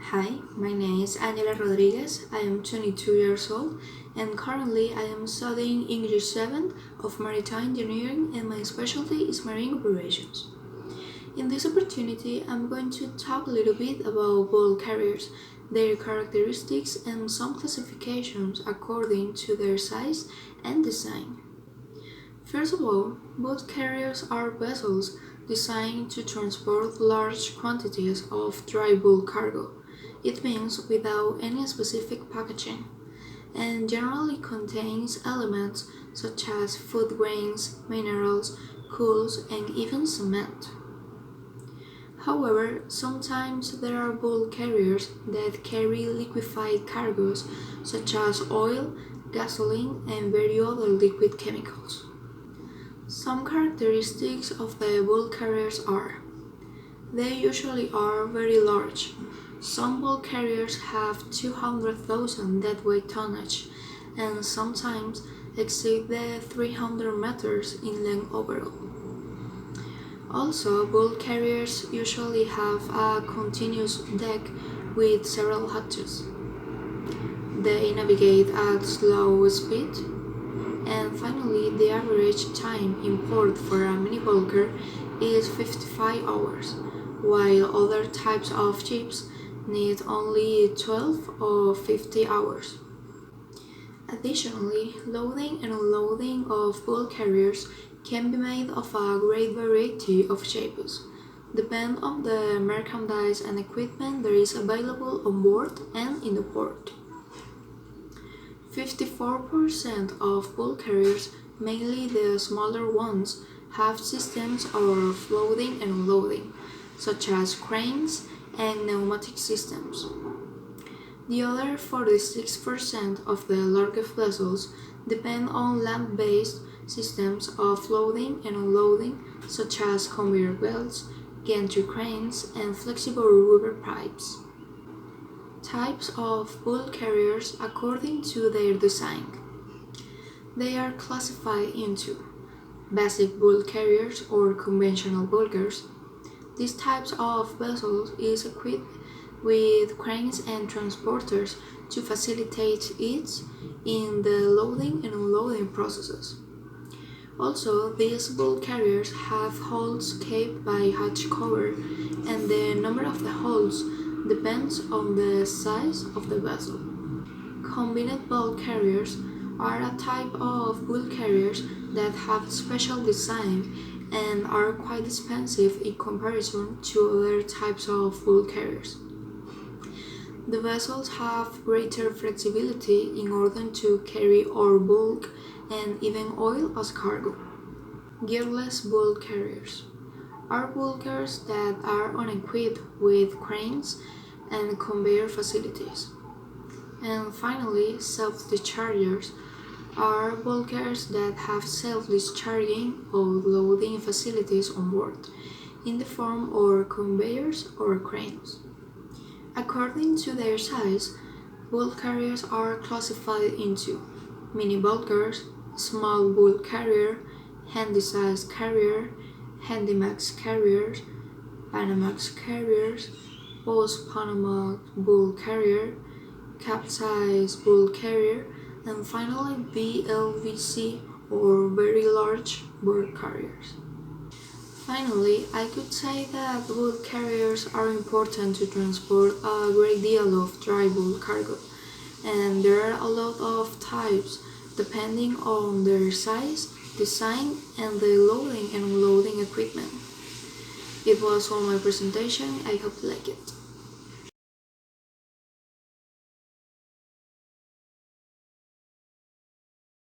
Hi, my name is Angela Rodriguez. I am 22 years old and currently I am studying English 7 of Maritime Engineering and my specialty is marine operations. In this opportunity, I'm going to talk a little bit about bulk carriers, their characteristics and some classifications according to their size and design. First of all, bulk carriers are vessels designed to transport large quantities of dry bulk cargo. It means without any specific packaging, and generally contains elements such as food grains, minerals, coals, and even cement. However, sometimes there are bulk carriers that carry liquefied cargoes such as oil, gasoline, and various other liquid chemicals. Some characteristics of the bulk carriers are: they usually are very large. Some bulk carriers have 200,000 deadweight tonnage and sometimes exceed the 300 meters in length overall. Also, bulk carriers usually have a continuous deck with several hatches. They navigate at slow speed. And finally, the average time in port for a mini bulker is 55 hours, while other types of ships need only 12 or 50 hours. Additionally, loading and unloading of bulk carriers can be made of a great variety of shapes, depending on the merchandise and equipment that is available on board and in the port. 54% of bulk carriers, mainly the smaller ones, have systems of loading and unloading, such as cranes and pneumatic systems. The other 46% of the largest vessels depend on land-based systems of loading and unloading, such as conveyor belts, gantry cranes, and flexible rubber pipes. Types of bulk carriers according to their design. They are classified into basic bulk carriers or conventional bulkers. These types of vessels is equipped with cranes and transporters to facilitate ease in the loading and unloading processes. Also, these bulk carriers have holds capped by hatch cover, and the number of the holds depends on the size of the vessel. Combined bulk carriers are a type of bulk carriers that have special design and are quite expensive in comparison to other types of bulk carriers. The vessels have greater flexibility in order to carry ore bulk and even oil as cargo. Gearless bulk carriers are bulkers that are unequipped with cranes and conveyor facilities. And finally, self-dischargers are bulkers that have self-discharging or loading facilities on board, in the form of conveyors or cranes. According to their size, bulk carriers are classified into mini bulkers, small bulk carrier, handy-size carrier, handymax carriers, Panamax carriers, post-Panama bulk carrier, capsize bulk carrier, and finally VLCC or very large bulk carriers. Finally, I could say that bulk carriers are important to transport a great deal of dry bulk cargo, and there are a lot of types depending on their size, design, and the loading and unloading equipment. It was all my presentation. I hope you like it.